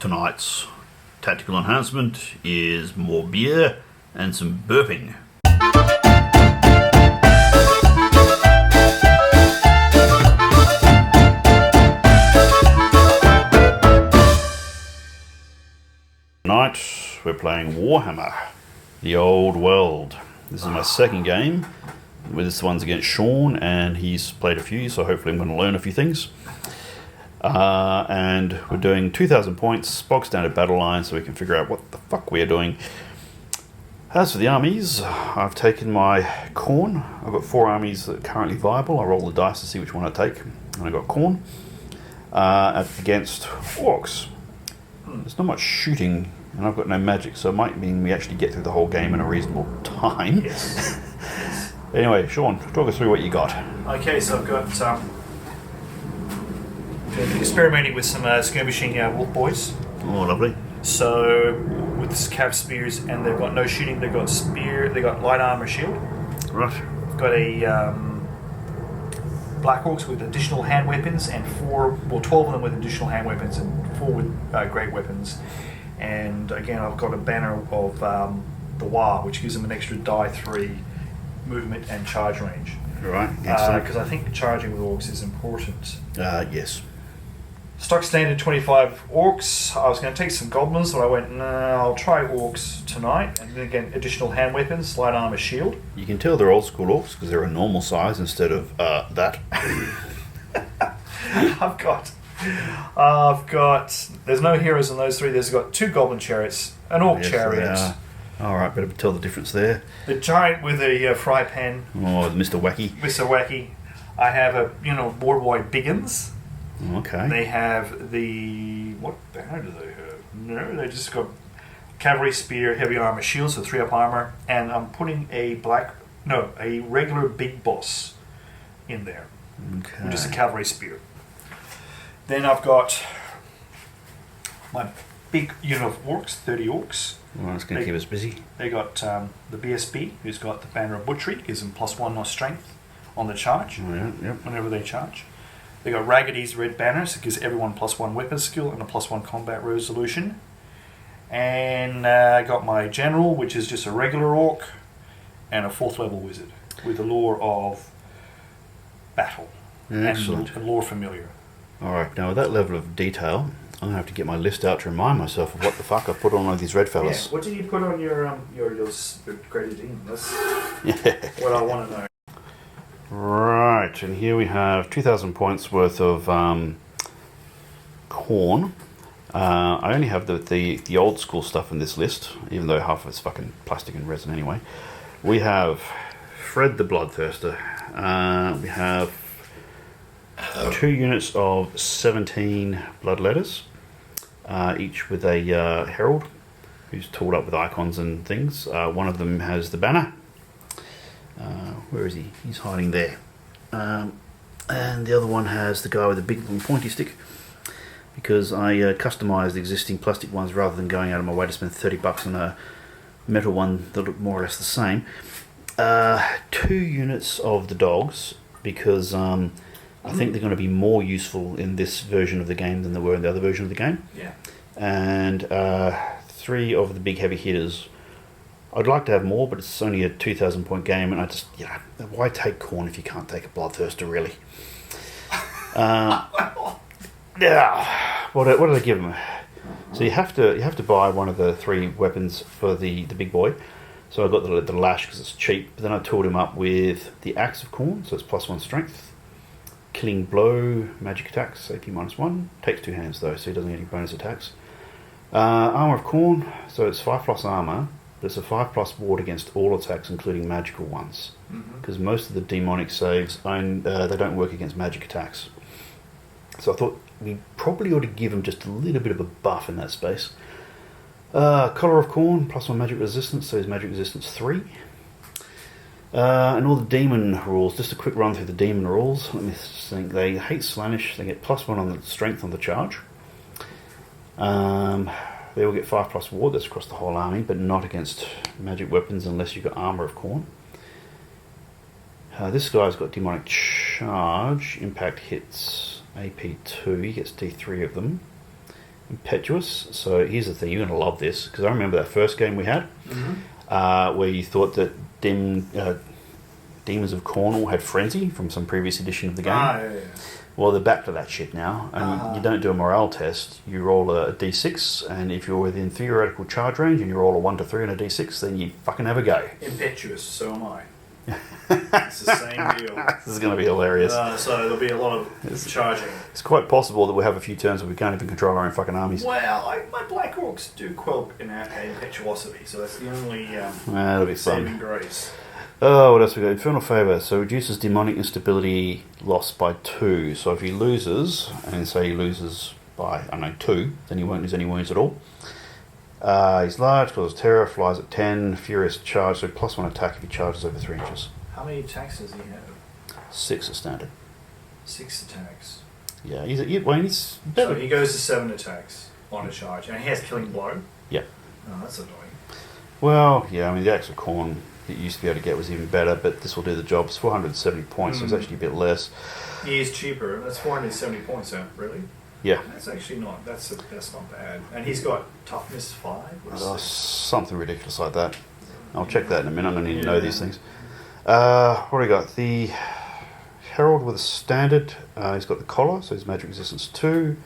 Tonight's tactical enhancement is more beer and some burping. Tonight we're playing Warhammer, the Old World. This is my second game. This one's against Sean, and he's played a few, so hopefully I'm going to learn a few things. And we're doing 2,000 points, bog standard battle line, so we can figure out what the fuck we are doing. As for the armies, I've taken my Khorne. I've got 4 armies that are currently viable. I roll the dice to see which one I take, and I got Khorne against Orcs. There's not much shooting, and I've got no magic, so it might mean we actually get through the whole game in a reasonable time. Yes. Anyway, Sean, talk us through what you got. Okay, so I've got experimenting with some skirmishing wolf boys. Oh, lovely. So with cav spears, and they've got no shooting. They've got spear. They got light armor shield. Right. I've got a black orcs with additional hand weapons, and 12 of them with additional hand weapons, and 4 with great weapons. And again, I've got a banner of the Wa, which gives them an extra die 3 movement and charge range. Right. Excellent. Because I think charging with orcs is important. Yes. Stock standard 25 orcs. I was going to take some goblins, but I went, no, I'll try orcs tonight. And then again, additional hand weapons, light armor shield. You can tell they're old school orcs because they're a normal size instead of that. I've got. There's no heroes in those 3. There's got 2 goblin chariots, an orc chariot. All right, better tell the difference there. The giant with a fry pan. Oh, Mr. Wacky. Mr. Wacky. I have a war boy Biggins. Okay. They have the... What the hell do they have? No, they just got cavalry spear, heavy armor shield, so 3 up armor. And I'm putting a regular big boss in there. Okay. Which is a cavalry spear. Then I've got my big unit of orcs, 30 orcs. Well, that's going to keep us busy. They got the BSB, who's got the banner of butchery, gives them +1 strength on the charge, whenever they charge. They got Raggedy's red banners, it gives everyone +1 weapon skill and a +1 combat resolution. And I got my general, which is just a regular orc, and a 4th level wizard with the lore of battle. Excellent. And lore familiar. Alright, now with that level of detail, I'm going to have to get my list out to remind myself of what the fuck I put on all these red fellas. Yeah, what did you put on your graded in? That's what I want to know. Right, and here we have 2,000 points worth of Khorne. I only have the old school stuff in this list, even though half of it's fucking plastic and resin anyway. We have Fred the Bloodthirster. We have 2 units of 17 Bloodletters, each with a herald who's tooled up with icons and things. One of them has the banner. Where is he? He's hiding there. And the other one has the guy with the big and pointy stick, because I customised the existing plastic ones rather than going out of my way to spend $30 on a metal one that looked more or less the same. 2 units of the dogs, because I think they're going to be more useful in this version of the game than they were in the other version of the game. Yeah. And 3 of the big heavy hitters. I'd like to have more, but it's only a 2,000 point game, and I just, why take Khorne if you can't take a Bloodthirster, really? What did I give him? So you have to buy one of the 3 weapons for the big boy. So I got the lash because it's cheap, but then I tooled him up with the Axe of Khorne, so it's +1 strength. Killing blow, magic attacks, AP -1. Takes 2 hands though, so he doesn't get any bonus attacks. Armor of Khorne, so it's 5+ armor, but it's a 5+ ward against all attacks, including magical ones. Because most of the demonic saves, they don't work against magic attacks. So I thought we probably ought to give him just a little bit of a buff in that space. Collar of Khorne, +1 magic resistance, so his magic resistance 3. And all the demon rules, just a quick run through the demon rules. Let me think. They hate Slanish, they get +1 on the strength on the charge. They will get 5+ ward, that's across the whole army, but not against magic weapons unless you've got armor of Khorne. This guy's got demonic charge, impact hits AP2, he gets D3 of them. Impetuous. So here's the thing, you're going to love this, because I remember that first game we had, where you thought that Demons of Khorne had Frenzy from some previous edition of the game. Yeah. Well, they're back to that shit now, and you don't do a morale test. You roll a d6, and if you're within theoretical charge range and you roll a 1 to 3 on a d6, then you fucking have a go. Impetuous, so am I. It's the same deal. This is going to be hilarious. So there'll be a lot of charging. It's quite possible that we'll have a few turns where we can't even control our own fucking armies. Well, my Black Orcs do quell impetuosity, so that's the only That'll be fun. saving grace. Oh, what else we got? Infernal Favour. So reduces demonic instability loss by 2. So if he loses, and say he loses by, 2, then he won't lose any wounds at all. He's large, causes terror, flies at 10, furious charge, so +1 attack if he charges over 3 inches. How many attacks does he have? 6 at standard. 6 attacks. Yeah, he's better. So he goes to 7 attacks on a charge, and he has Killing Blow? Yeah. Oh, that's annoying. Well, yeah, the Axe of Khorne that you used to be able to get was even better, but this will do the job. It's 470 points, so it's actually a bit less. He is cheaper. That's 470 points, really? Yeah. That's actually not, that's not bad. And he's got toughness 5? Something ridiculous like that. I'll check that in a minute. I'm going to need to know these things. What do we got? The Herald with a standard. He's got the collar, so his magic resistance 2.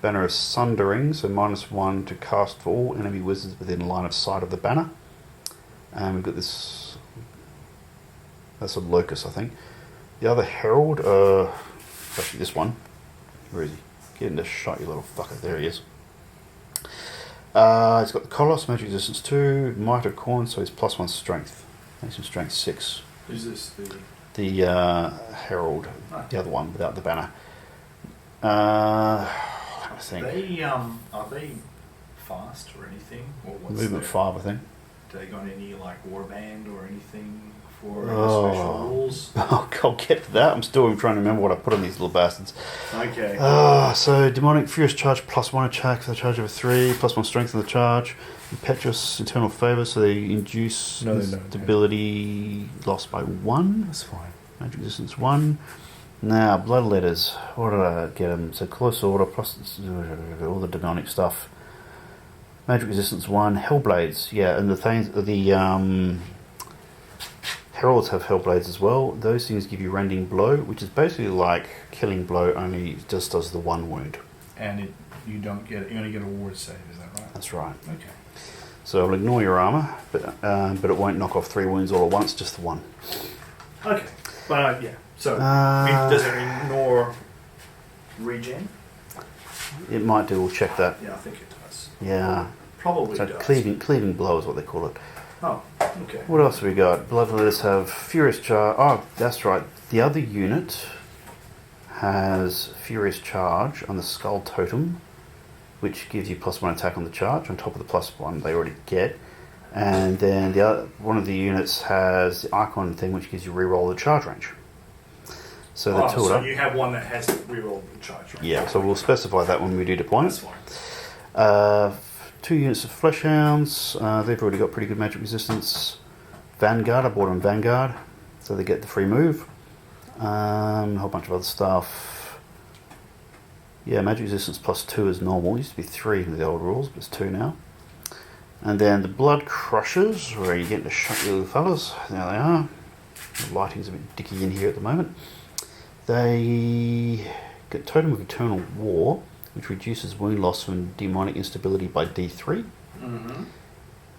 Banner of Sundering, so -1 to cast for all enemy wizards within line of sight of the banner. And we've got this. That's a Locust, I think. The other Herald, actually this one. Where is he? Get him to shot, you little fucker. There he is. He's got the collar, so magic resistance 2. Might of Khorne, so he's +1 strength. Makes him strength 6. Who's this? The Herald, the other one without the banner. I think. Are they fast or anything? Or what's Movement 5, I think. Do they got any warband or anything for Oh. special rules? Oh, I'll get to that. I'm still trying to remember what I put on these little bastards. Okay. So demonic furious charge +1 attack for the charge over 3, +1 strength on the charge. Impetuous internal favour, so they induce stability lost by 1. That's fine. Magic resistance 1. Now, blood letters. What did I get them? So close order, plus all the demonic stuff. Magic resistance 1. Hellblades. Yeah, and the things, the Heralds have Hellblades as well. Those things give you rending blow, which is basically like killing blow, only it just does the 1 wound. And you only get a ward save, is that right? That's right. Okay. So I'll ignore your armour, but it won't knock off 3 wounds all at once, just the 1. Okay. But yeah. So does it ignore regen? It might do. We'll check that. Yeah, I think it does. Yeah. Probably So does. cleaving blow is what they call it. Oh, okay. What else have we got? Blood letters have furious charge. Oh, that's right. The other unit has furious charge on the skull totem, which gives you +1 attack on the charge on top of the +1 they already get. And then one of the units has the icon thing, which gives you reroll the charge range. So the two so you have one that has to reroll the charge range. Yeah, so we'll specify that when we do deployments. That's fine. 2 units of flesh hounds. They've already got pretty good magic resistance. Vanguard, I bought them Vanguard, so they get the free move. A whole bunch of other stuff. Yeah, magic resistance +2 is normal. It used to be 3 in the old rules, but it's 2 now. And then the Blood Crushers, where you get to shot your little fellas. There they are. The lighting's a bit dicky in here at the moment. They get Totem of Eternal War, which reduces wound loss from demonic instability by D3. Mm-hmm.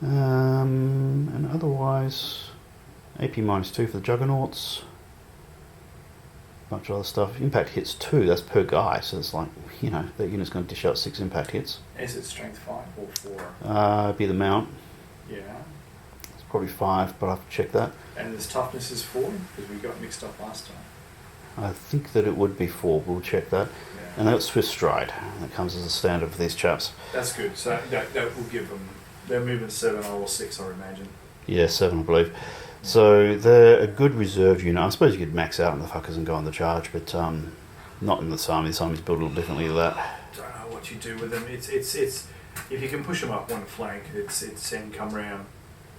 And otherwise, AP -2 for the Juggernauts. Bunch of other stuff. Impact hits 2, that's per guy, so it's like, that unit's going to dish out 6 impact hits. Is it strength 5 or 4? Be the mount. Yeah. It's probably 5, but I'll have to check that. And this toughness is 4, because we got mixed up last time. I think that it would be 4, we'll check that. Yeah. And that's Swift Stride. That comes as a standard for these chaps. That's good. So that will give them, their movement 7 or 6, I would imagine. Yeah, 7, I believe. So they're a good reserve unit. I suppose you could max out on the fuckers and go on the charge, but not in the army. This army's built a little differently to that. I don't know what you do with them. It's if you can push them up one flank, it's then come round.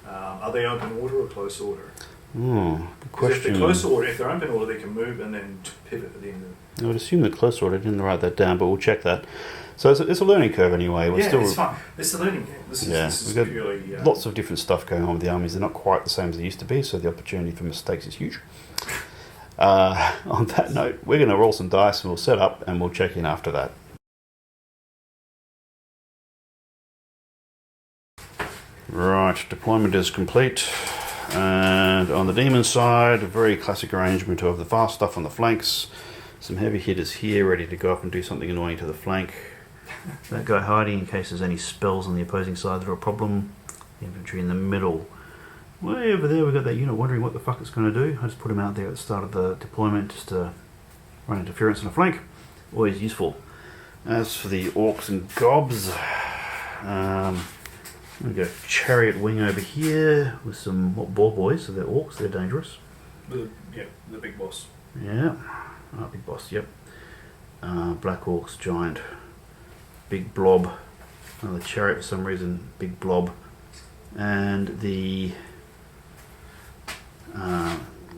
Are they open order or close order? Oh, good 'Cause if question. they're close order, if they're open order, they can move and then pivot at the end of it. I would assume the close order. I didn't write that down, but we'll check that. So it's a learning curve anyway. We're Yeah, still, it's fun. It's a learning game. This is we've got purely... lots of different stuff going on with the armies. They're not quite the same as they used to be, so the opportunity for mistakes is huge. On that note, we're going to roll some dice and we'll set up and we'll check in after that. Right, deployment is complete. And on the demon side, a very classic arrangement of the fast stuff on the flanks. Some heavy hitters here ready to go up and do something annoying to the flank. That guy hiding in case there's any spells on the opposing side that are a problem. The infantry in the middle. Way over there we've got that unit wondering what the fuck it's going to do. I just put him out there at the start of the deployment just to run interference on the flank. Always useful. As for the Orcs and Gobs, we've got a chariot wing over here with some ball boys, so they're Orcs, they're dangerous. The big boss. Yeah. Big boss, yep. Black Orcs, giant, big blob. The chariot for some reason, big blob. And the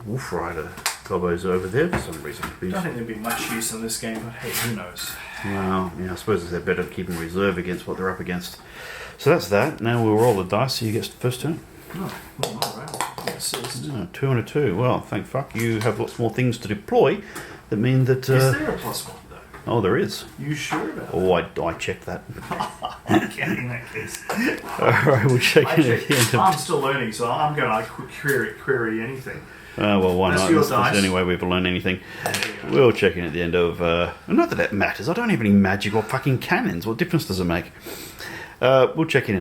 Wolf Rider gobos over there for some reason. I don't think there'd be much use in this game, but hey, who knows? Well, yeah, I suppose they're better keeping reserve against what they're up against. So that's that. Now we'll roll the dice so you get first turn. Oh, well, alright. Yeah, 2 and a 2. Well, thank fuck. You have lots more things to deploy. That mean that... is there a +1 though? Oh, there is. You sure about Oh, I checked that. Okay, in that case. Alright, we'll check in at the end of... I'm still learning, so I'm going to query anything. well, why That's not? your This is the dice. only way we've learned anything. We'll check in at the end of... not that it matters. I don't have any magic or fucking cannons. What difference does it make? We'll check in.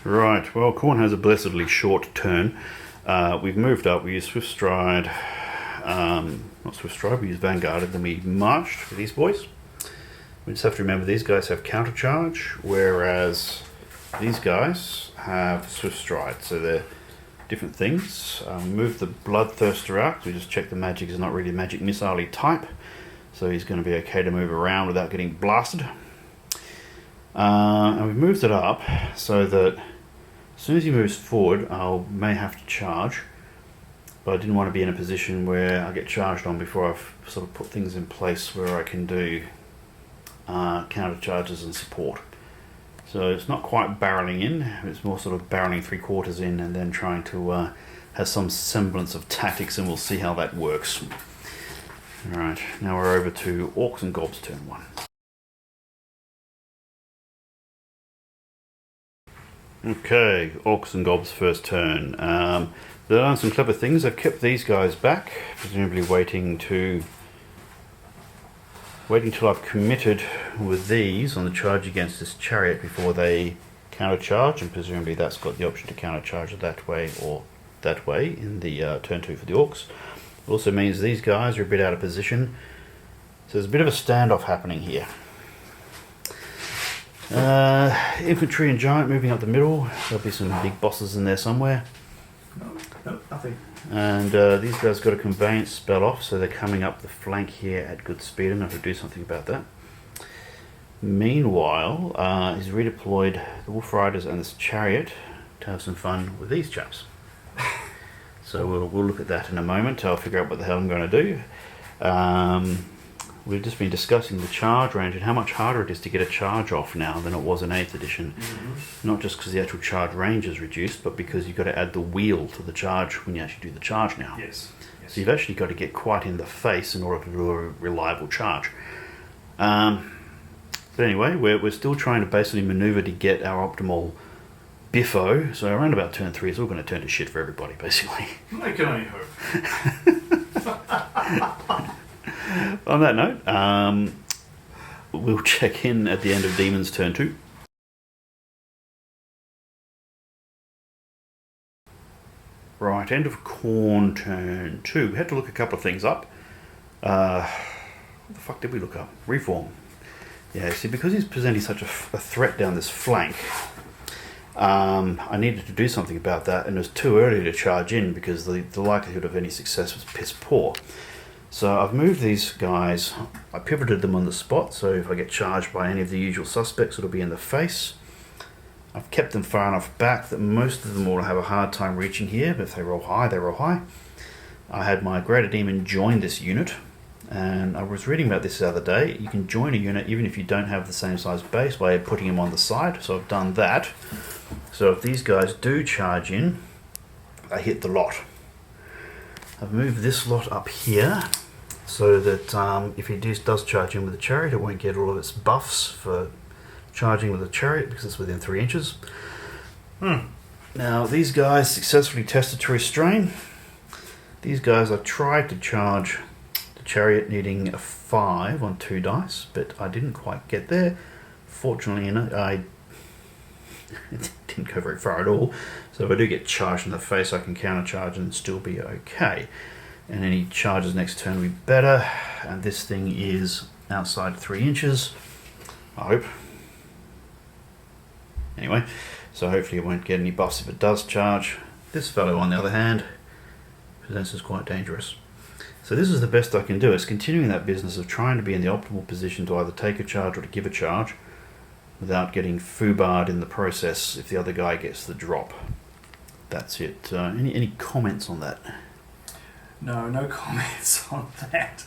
Right, well, Khorne has a blessedly short turn. We've moved up. We used Swift Stride. Not Swift Stride, we used Vanguard, and then we marched for these boys. We just have to remember these guys have counter charge, whereas these guys have Swift Stride. So they're different things. Move the Bloodthirster out. We just check the magic is not really magic missile type. So he's going to be okay to move around without getting blasted. And we've moved it up so that as soon as he moves forward, I may have to charge. But I didn't want to be in a position where I get charged on before I've sort of put things in place where I can do counter charges and support. So it's not quite barreling in, it's more sort of barreling 3/4 in and then trying to have some semblance of tactics, and we'll see how that works. Alright, now we're over to Orcs and Gobs turn 1. Okay, Orcs and Gobs first turn. They've done some clever things. They've kept these guys back, presumably waiting till I've committed with these on the charge against this chariot before they counter charge, and presumably that's got the option to counter charge that way or that way in the turn 2 for the Orcs. It also means these guys are a bit out of position, so there's a bit of a standoff happening here. Infantry and giant moving up the middle. There'll be some big bosses in there somewhere. No, nothing. And these guys got a conveyance spell off, so they're coming up the flank here at good speed. I'm going to have to do something about that. Meanwhile, he's redeployed the Wolf Riders and this chariot to have some fun with these chaps. So we'll look at that in a moment. I'll figure out what the hell I'm going to do. We've just been discussing the charge range and how much harder it is to get a charge off now than it was in 8th edition. Mm-hmm. Not just because the actual charge range is reduced, but because you've got to add the wheel to the charge when you actually do the charge now. Yes. So you've actually got to get quite in the face in order to do a reliable charge. But anyway, we're still trying to basically maneuver to get our optimal biffo. So around about turn 3, it's all going to turn to shit for everybody, basically. I can only hope. On that note, we'll check in at the end of Demons turn 2. Right, end of Khorne turn 2. We had to look a couple of things up. What the fuck did we look up? Reform. Yeah, see, because he's presenting such a threat down this flank, I needed to do something about that, and it was too early to charge in because the likelihood of any success was piss poor. So I've moved these guys, I pivoted them on the spot, so if I get charged by any of the usual suspects, it'll be in the face. I've kept them far enough back that most of them will have a hard time reaching here, but if they roll high, they roll high. I had my Greater Demon join this unit, and I was reading about this the other day. You can join a unit even if you don't have the same size base by putting them on the side, so I've done that. So if these guys do charge in, I hit the lot. I've moved this lot up here so that if he does charge in with the chariot, it won't get all of its buffs for charging with the chariot because it's within 3 inches. Now these guys successfully tested to restrain. These guys, I tried to charge the chariot needing a 5 on 2 dice, but I didn't quite get there. Fortunately, I didn't go very far at all. So if I do get charged in the face, I can countercharge and still be okay. And any charges next turn will be better. And this thing is outside 3 inches, I hope. Anyway, so hopefully it won't get any buffs if it does charge. This fellow, on the other hand, presents as quite dangerous. So this is the best I can do. It's continuing that business of trying to be in the optimal position to either take a charge or to give a charge without getting foobarred in the process if the other guy gets the drop. That's it. Any comments on that? No comments on that.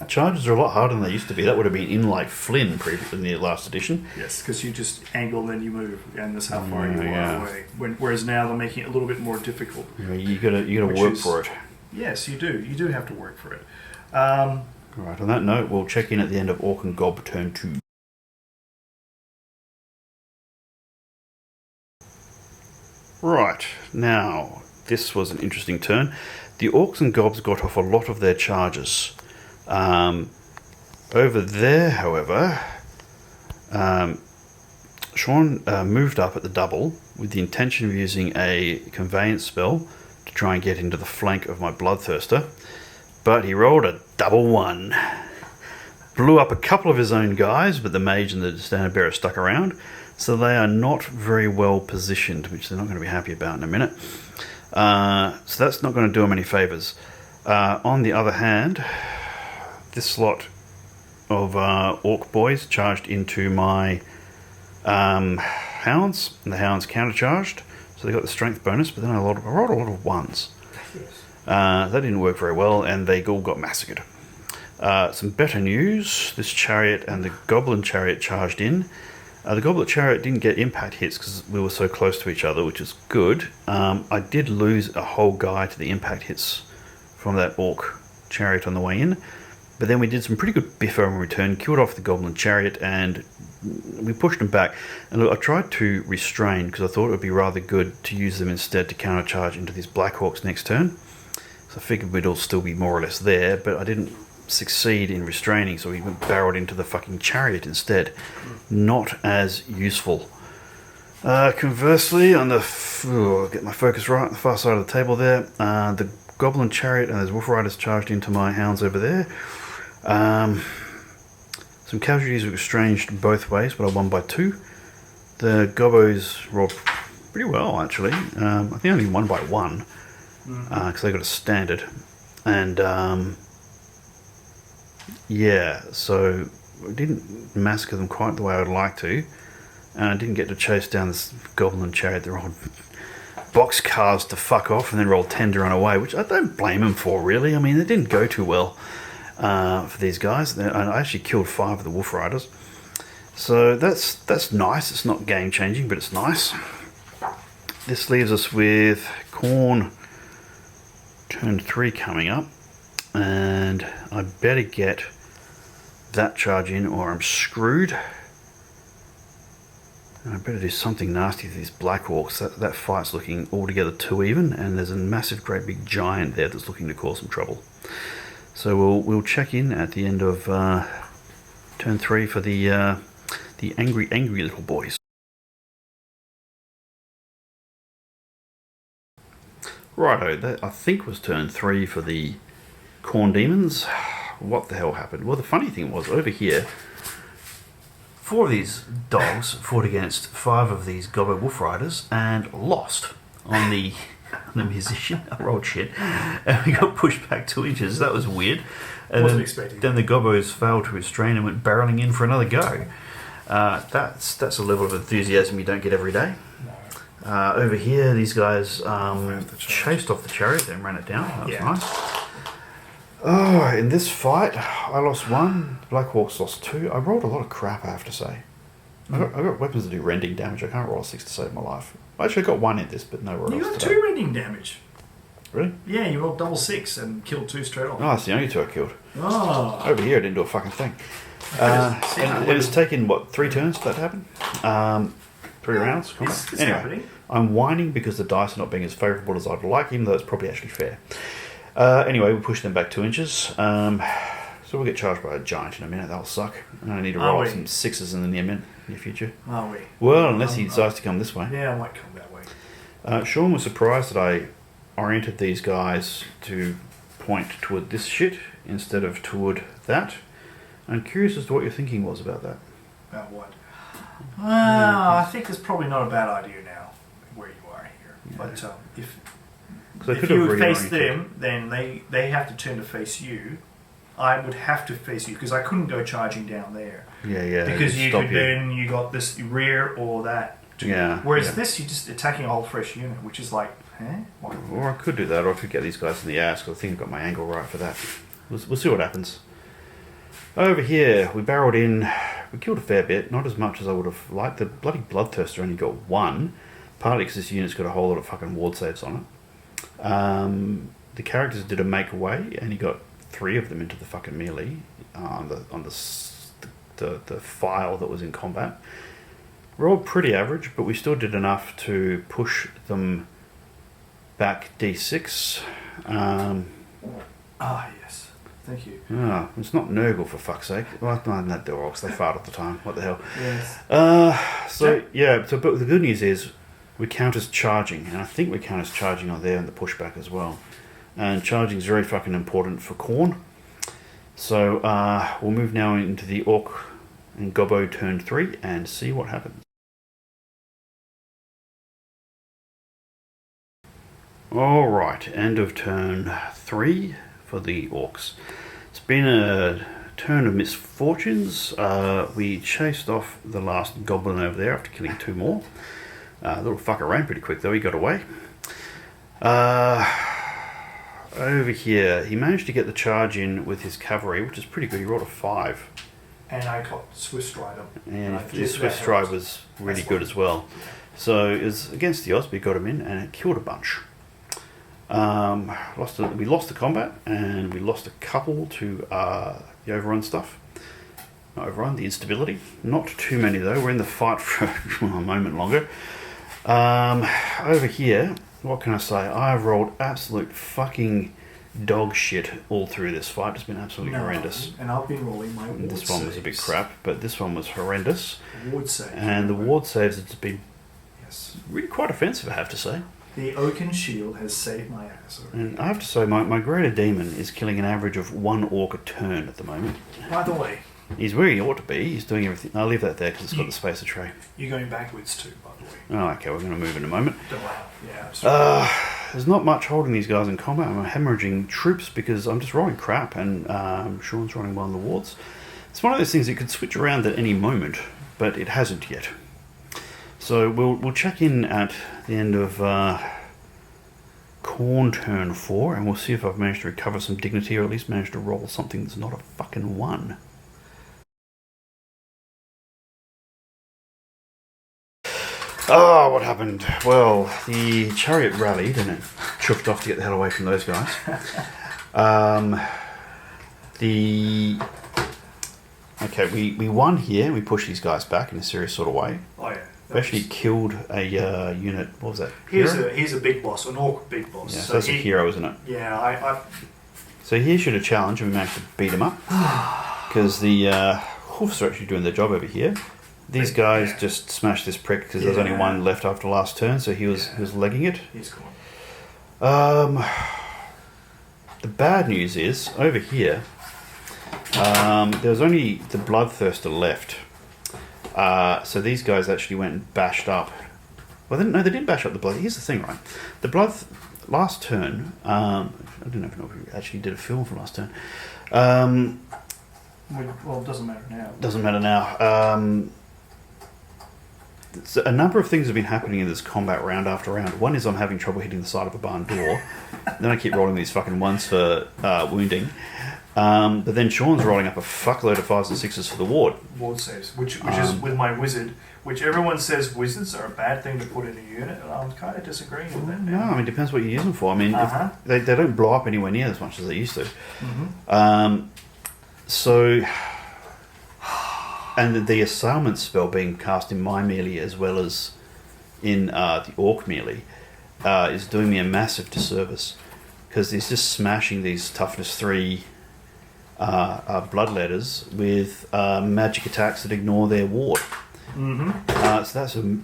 Charges are a lot harder than they used to be. That would have been in like Flynn previously in the last edition. Yes, because you just angle and then you move, and that's how far you are away. Whereas now they're making it a little bit more difficult. Yeah, you gotta work for it. Yes, you do. You do have to work for it. Alright, on that note, we'll check in at the end of Orc and Gob turn 2. Right, now, this was an interesting turn. The Orcs and Gobs got off a lot of their charges. Over there, however, Sean moved up at the double with the intention of using a conveyance spell to try and get into the flank of my Bloodthirster, but he rolled a double 1. Blew up a couple of his own guys, but the mage and the standard bearer stuck around, so they are not very well positioned, which they're not going to be happy about in a minute. So that's not going to do them any favours. On the other hand, this lot of orc boys charged into my hounds, and the hounds countercharged, so they got the strength bonus, but then I rolled a lot of 1s. That didn't work very well, and they all got massacred. Some better news, this chariot and the goblin chariot charged in. The Goblet Chariot didn't get impact hits because we were so close to each other, which is good. I did lose a whole guy to the impact hits from that Orc Chariot on the way in, but then we did some pretty good biff over return, killed off the Goblin Chariot, and we pushed them back. And look, I tried to restrain because I thought it would be rather good to use them instead to countercharge into these Black Hawks next turn. So I figured we'd all still be more or less there, but I didn't succeed in restraining, so we went barreled into the fucking chariot instead. Not as useful. Conversely, on the get my focus right on the far side of the table there, the Goblin Chariot and those Wolf Riders charged into my hounds over there. Some casualties were exchanged both ways, but I won by 2. The Gobbos rolled pretty well, actually. I think I only won by 1 because they got a standard, and yeah, so I didn't massacre them quite the way I would like to, and I didn't get to chase down this Goblin Chariot. They rolled box cars to fuck off and then rolled 10 to run away, which I don't blame them for, really. I mean, it didn't go too well for these guys. And I actually killed 5 of the Wolf Riders. So that's nice. It's not game changing, but it's nice. This leaves us with Khorne turn 3 coming up, and I better get that charge in or I'm screwed. And I better do something nasty to these Black Orcs. That fight's looking altogether too even, and there's a massive great big giant there that's looking to cause some trouble. So we'll check in at the end of turn 3 for the angry little boys. Righto, that I think was turn 3 for the Khorne demons. What the hell happened? Well, the funny thing was, over here, 4 of these dogs fought against 5 of these Gobbo Wolf Riders and lost on the musician. I rolled shit. And we got pushed back 2 inches. That was weird. And Wasn't expecting then the Gobbos failed to restrain and went barreling in for another go. That's a level of enthusiasm you don't get every day. No. Over here, these guys chased off the chariot and ran it down. That was nice. Oh, in this fight, I lost 1. The Black Hawks lost 2. I rolled a lot of crap, I have to say. I got weapons that do rending damage. I can't roll a 6 to save my life. Actually, I got 1 in this, but nowhere else. You got 2 rending damage. Really? Yeah, you rolled double 6 and killed 2 straight off. Oh, that's the only 2 I killed. Oh. Over here, I didn't do a fucking thing. And it's taken, what, 3 turns for that to happen? 3 rounds? It's anyway, happening. I'm whining because the dice are not being as favourable as I'd like, even though it's probably actually fair. Anyway, we push them back 2 inches. So we'll get charged by a giant in a minute. That'll suck. And I need to roll some 6s in the near future. Are we? Well, unless he decides to come this way. Yeah, I might come that way. Sean was surprised that I oriented these guys to point toward this shit instead of toward that. I'm curious as to what your thinking was about that. About what? I think it's probably not a bad idea now, where you are here. Yeah. But if you would face them, then they have to turn to face you. I would have to face you because I couldn't go charging down there. Yeah. Because then you got this rear or that. Yeah. Whereas this, you're just attacking a whole fresh unit, which is like, Or I could do that, or I could get these guys in the ass because I think I've got my angle right for that. We'll see what happens. Over here, we barreled in. We killed a fair bit, not as much as I would have liked. The bloody Bloodthirster only got 1, partly because this unit's got a whole lot of fucking ward saves on it. The characters did a make away, and he got 3 of them into the fucking melee on the file that was in combat. Rolled pretty average, but we still did enough to push them back D6. Yes. Thank you. It's not Nurgle, for fuck's sake. Well, no, they're orcs. They fart all the time. What the hell? Yes. But the good news is we count as charging, and I think we count as charging on there and the pushback as well. And charging is very fucking important for Khorne. So we'll move now into the Orc and Gobbo turn 3 and see what happens. Alright, end of turn 3 for the Orcs. It's been a turn of misfortunes. We chased off the last Goblin over there after killing 2 more. The little fucker ran pretty quick though, he got away. Over here, he managed to get the charge in with his cavalry, which is pretty good. He rolled a 5. And I got Swift Stride up. And his Swift Stride was really good as well. So it was against the odds, but he got him in and it killed a bunch. We lost the combat and we lost a couple to the overrun stuff. Not overrun, the instability. Not too many though. We're in the fight for a moment longer. Over here, what can I say? I've rolled absolute fucking dog shit all through this fight. It's been absolutely horrendous. And I've been rolling my ward This one was a bit crap, but this one was horrendous. Ward saves. And the ward saves, it's been really quite offensive, I have to say. The Oaken Shield has saved my ass. And I have to say, my greater demon is killing an average of 1 orc a turn at the moment. By the way, he's where he ought to be. He's doing everything. I'll leave that there because it's got the spacer tray. You're going backwards too, by the way. Oh, okay. We're going to move in a moment. Yeah. There's not much holding these guys in combat. I'm hemorrhaging troops because I'm just rolling crap, and Sean's running well in the wards. It's one of those things that could switch around at any moment, but it hasn't yet. So we'll check in at the end of Khorne turn 4, and we'll see if I've managed to recover some dignity, or at least managed to roll something that's not a fucking 1. Oh, what happened? Well, the chariot rallied and it chuffed off to get the hell away from those guys. We won here. We pushed these guys back in a serious sort of way. Oh yeah. We actually killed a unit. What was that? He's a big boss, an orc big boss. Yeah, so that's a hero, isn't it? Yeah, So he should have challenged, and we managed to beat him up because the hoofs are actually doing their job over here. These guys just smashed this prick because there's only 1 left after last turn, so he was legging it. He's gone. The bad news is over here. There was only the Bloodthirster left, so these guys actually went and bashed up. Well, they didn't bash up the blood. Here's the thing, right? The blood last turn. I don't even know if we actually did a film from last turn. Well, it doesn't matter now. Doesn't matter now. So a number of things have been happening in this combat round after round. One is I'm having trouble hitting the side of a barn door. Then I keep rolling these fucking ones for wounding. But then Sean's rolling up a fuckload of 5s and 6s for the ward. Ward saves, which is with my wizard, which everyone says wizards are a bad thing to put in a unit, and I'm kind of disagreeing with that. No, I mean, it depends what you're using for. I mean, they don't blow up anywhere near as much as they used to. So... And the assailment spell being cast in my melee as well as in the orc melee is doing me a massive disservice, because he's just smashing these toughness 3 bloodletters with magic attacks that ignore their ward. So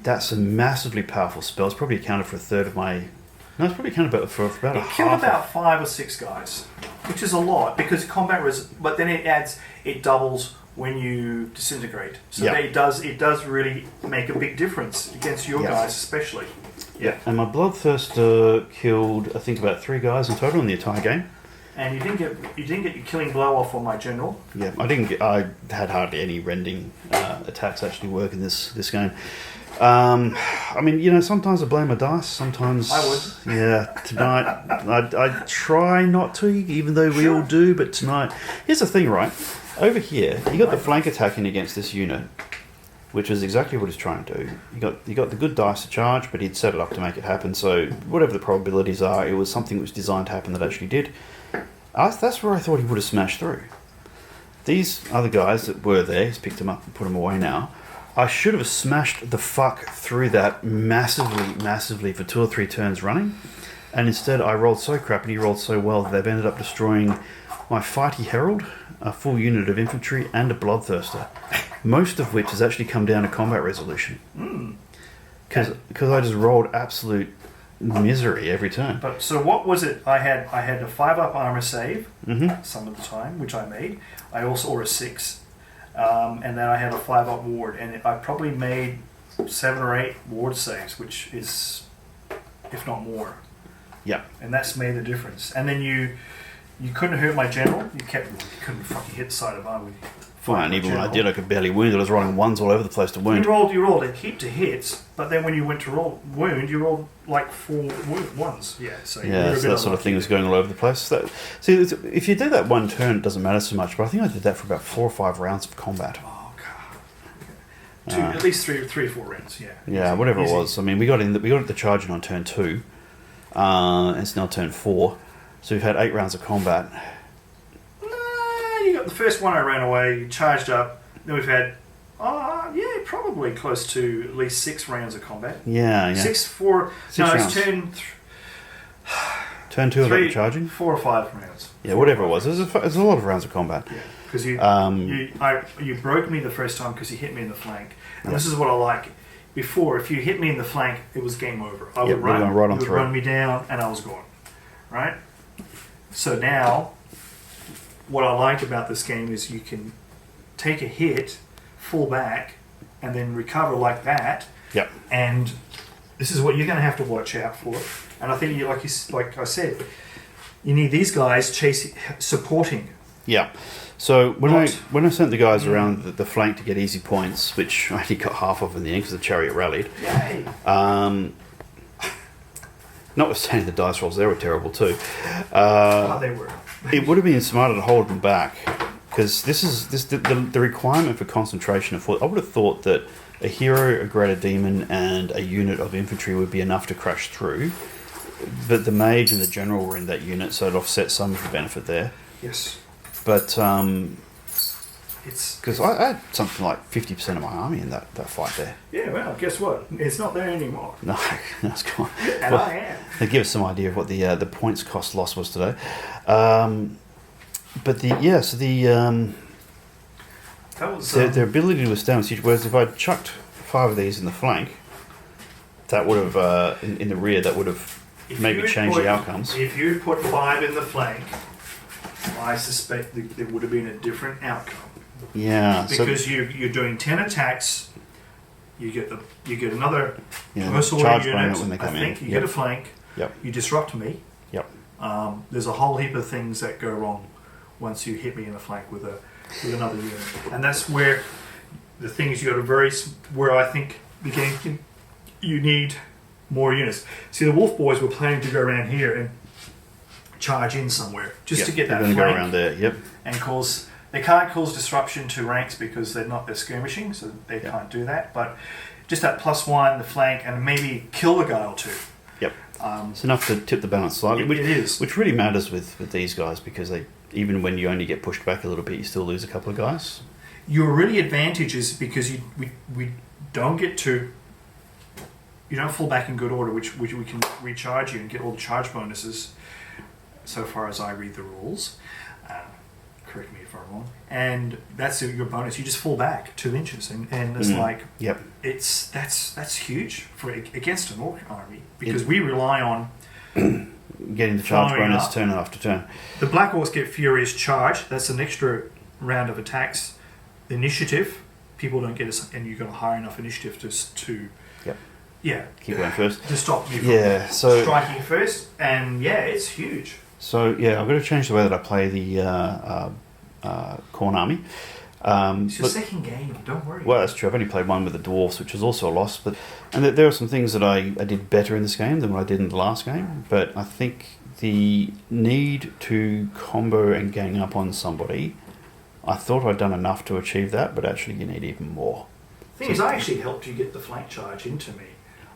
that's a massively powerful spell. It's probably accounted for a third of my... No, it's probably accounted for about a half. It killed about 5 or 6 guys, which is a lot, because combat but then it doubles when you disintegrate. So it does really make a big difference against your guys especially. Yeah. And my Bloodthirster killed, I think, about 3 guys in total in the entire game. And you didn't get your killing blow off on my general. Yeah, I had hardly any rending attacks actually work in this game. I mean, sometimes I blame my dice. Sometimes I would. Yeah, tonight I try not to, even though we all do. But tonight, here's the thing, right? Over here, you got the flank attacking against this unit, which is exactly what he's trying to do. You got the good dice to charge, but he'd set it up to make it happen. So whatever the probabilities are, it was something that was designed to happen that actually did. That's where I thought he would have smashed through. These other guys that were there, he's picked them up and put them away now. I should have smashed the fuck through that massively for 2 or 3 turns running. And instead I rolled so crap and he rolled so well that they've ended up destroying my Fighty Herald, a full unit of infantry, and a Bloodthirster. Most of which has actually come down to combat resolution. Because I just rolled absolute misery every turn. But so what was it? I had a 5-up armor save some of the time, which I made. I also or a 6. And then I had a 5-up ward, and I probably made 7 or 8 ward saves, which is, if not more. Yeah. And that's made the difference. And then you couldn't hurt my general. You couldn't fucking hit the side of armor. Fine, even when I did, I could barely wound. I was rolling 1s all over the place to wound. You rolled a heap to hits, but then when you went to roll wound, you rolled like 4 1s. Yeah, so that sort of thing was going all over the place. See, if you do that one turn, it doesn't matter so much. But I think I did that for about 4 or 5 rounds of combat. Oh god, at least 3 or 4 rounds. Yeah. Yeah, easy, whatever easy. It was. I mean, we got the charging on turn 2, and it's now turn 4. So we've had 8 rounds of combat. You got the first one I ran away, you charged up, then we've had, probably close to at least 6 rounds of combat. Yeah. 6, 4, 6 no, rounds. it's Turn 2 of the charging? 4 or 5 rounds. Yeah, whatever it was. There's a lot of rounds of combat. Yeah, because you broke me the first time because you hit me in the flank. And this is what I like. Before, if you hit me in the flank, it was game over. I would run, right on you would through. run me down, and I was gone. Right? So now, what I like about this game is you can take a hit, fall back, and then recover like that. Yep. And this is what you're going to have to watch out for. And I think, like I said, you need these guys supporting. Yeah. So when I sent the guys around the flank to get easy points, which I only got half of in the end because the chariot rallied. Yay. Notwithstanding the dice rolls, they were terrible too. They were. It would have been smarter to hold them back, because the requirement for concentration. I would have thought that a hero, a greater demon, and a unit of infantry would be enough to crash through. But the mage and the general were in that unit, so it offset some of the benefit there. Yes. But it's because I had something like 50% of my army in that fight there. Yeah, well, guess what? It's not there anymore. No, that's gone. And well, I am. They give us some idea of what the points cost loss was today. But their ability to withstand siege. Whereas if I chucked 5 of these in the flank, that would have in the rear, that would have maybe changed the outcomes. If you put 5 in the flank, I suspect there would have been a different outcome. Yeah, because you're doing 10 attacks, you get another charge unit. when they come in. You get a flank. Yep. You disrupt me. Yep. There's a whole heap of things that go wrong once you hit me in the flank with another unit, and that's where the things you got to where I think the game, you need more units. See, the wolf boys were planning to go around here and charge in somewhere just to get that flank. Go around there. Yep. And cause they can't cause disruption to ranks because they're skirmishing, so they can't do that. But just that +1, the flank, and maybe kill a guy or two. Yep. It's enough to tip the balance slightly. It is. Which really matters with these guys because even when you only get pushed back a little bit, you still lose a couple of guys. Your really advantage is because we don't get to. You don't fall back in good order, which we can recharge you and get all the charge bonuses. So far as I read the rules, correct me if I'm wrong. And that's your bonus. You just fall back 2 inches, and it's yep. That's huge for against an orc army because we rely on getting the charge bonus turn after turn. The black orcs get furious charge. That's an extra round of attacks. Initiative, people don't get and you've got a high enough initiative to yep. Yeah, keep going first to stop me from striking first, and it's huge. So I've got to change the way that I play the Khorne army. It's your second game, don't worry. Well, that's true. I've only played one with the dwarves, which was also a loss. And there are some things that I did better in this game than what I did in the last game. But I think the need to combo and gang up on somebody, I thought I'd done enough to achieve that, but actually you need even more. The thing is, I actually helped you get the flank charge into me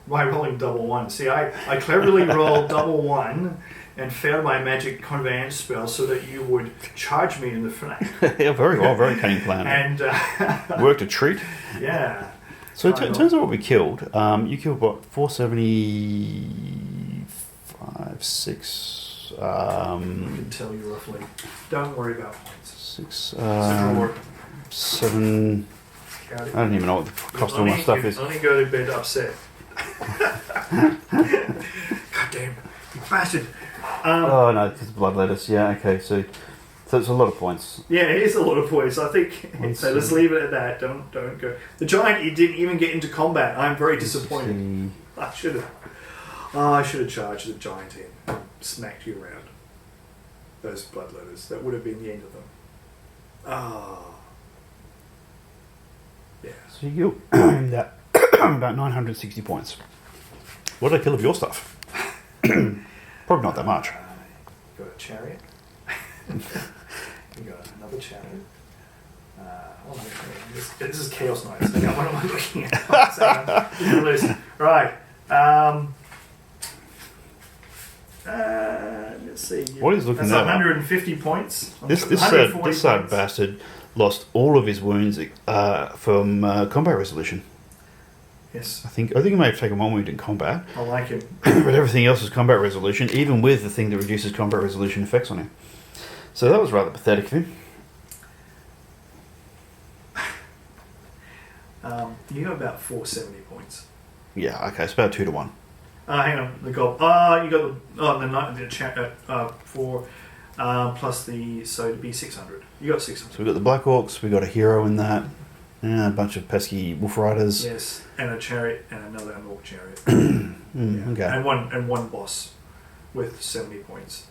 by rolling double 1. See, I cleverly rolled double 1 and failed my magic conveyance spell so that you would charge me in the flank. Yeah, very well, very cunning plan. And worked a treat. Yeah. So in terms of what we killed, you killed what, 475, 6. I can tell you roughly. Don't worry about points. 6. 7. I don't even know what the cost of all my stuff is. Only go to bed upset. God damn, you bastard. Oh no, it's blood lettuce. Yeah, okay. So it's a lot of points. Yeah, it is a lot of points. I think. So let's leave it at that. Don't go. The giant, he didn't even get into combat. I'm very disappointed. I should have charged the giant in and smacked you around. Those blood letters. That would have been the end of them. Yeah. So you aimed at about 960 points. What did I kill of your stuff? Probably not that much. You got a chariot. You got another chariot. This is Chaos Knights. What am I looking at? Right. Let's see. What he's looking at? That's 150 points. This sad bastard lost all of his wounds from combat resolution. Yes. I think he may have taken one wound in combat. I like him. But everything else is combat resolution, even with the thing that reduces combat resolution effects on him. So that was rather pathetic of him. You got about 470 points. Yeah, okay, it's about 2 to 1. Hang on, the gold. You got the 4 plus the so it'd be 600. You got 600. So we got the Black Orcs. We got a hero in that. A bunch of pesky wolf riders. Yes, and a chariot and another orc chariot. Okay. And one boss with 70 points.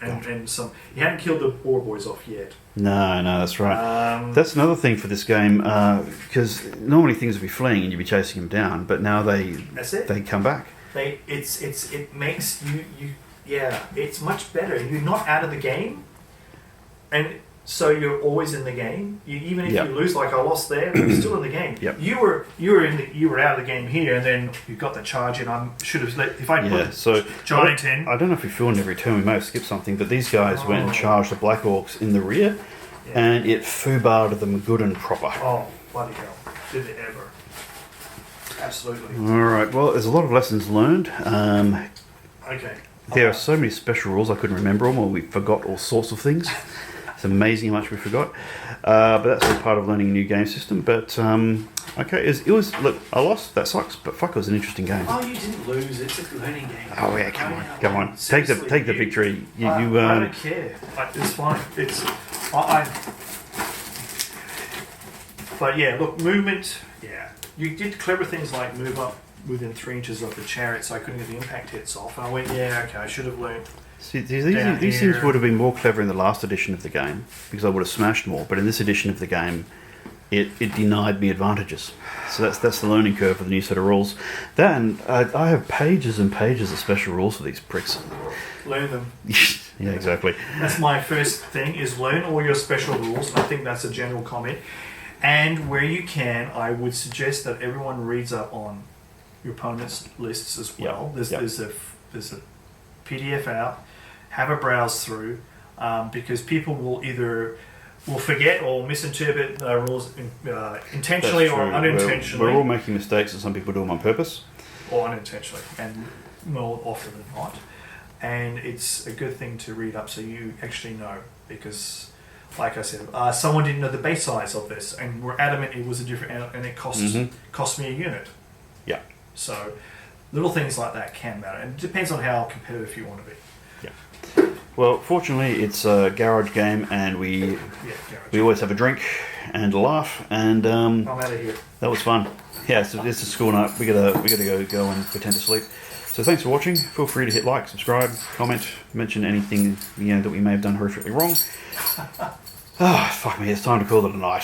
And some. You hadn't killed the boar boys off yet. No, that's right. That's another thing for this game because normally things would be fleeing and you'd be chasing them down, but now they come back. It makes you it's much better. You're not out of the game, and so you're always in the game. Even if you lose, like I lost there, you're still in the game. Yep. You were out of the game here, and then you got the charge in. I should have let if I put giant in. I don't know if we feel in every turn we may have skipped something, but these guys went and charged the Black Orcs in the rear, and it foobarred them good and proper. Oh bloody hell! Did it ever? Absolutely. All right. Well, there's a lot of lessons learned. Okay. There are so many special rules I couldn't remember them, or we forgot all sorts of things. It's amazing how much we forgot. But that's all part of learning a new game system. But okay, it was. Look, I lost. That sucks. But fuck, it was an interesting game. Oh, you didn't lose. It's a learning game. Oh yeah, come on. Take the victory. I don't care. It's fine. But yeah, look, movement. Yeah, you did clever things like move up within 3 inches of the chariot, so I couldn't get the impact hits off. And I went, okay, I should have learned. See, these things would have been more clever in the last edition of the game because I would have smashed more. But in this edition of the game, it denied me advantages. So that's the learning curve for the new set of rules. That, and I have pages and pages of special rules for these pricks. Learn them. Yeah, exactly. That's my first thing, is learn all your special rules. I think that's a general comment. And where you can, I would suggest that everyone reads up on your opponent's lists as well. Yep. There's a PDF out. Have a browse through, because people will forget or misinterpret rules intentionally or unintentionally. We're all making mistakes, and some people do them on purpose. Or unintentionally, and more often than not. And it's a good thing to read up so you actually know, because, like I said, someone didn't know the base size of this, and were adamant it was a different, and it cost me a unit. Yeah. So little things like that can matter, and it depends on how competitive you want to be. Yeah. Well, fortunately, it's a garage game, and we always have a drink and a laugh, and I'm out of here. That was fun. Yeah, it's a school night. We gotta go and pretend to sleep. So thanks for watching. Feel free to hit like, subscribe, comment, mention anything that we may have done horrifically wrong. Fuck me, it's time to call it a night.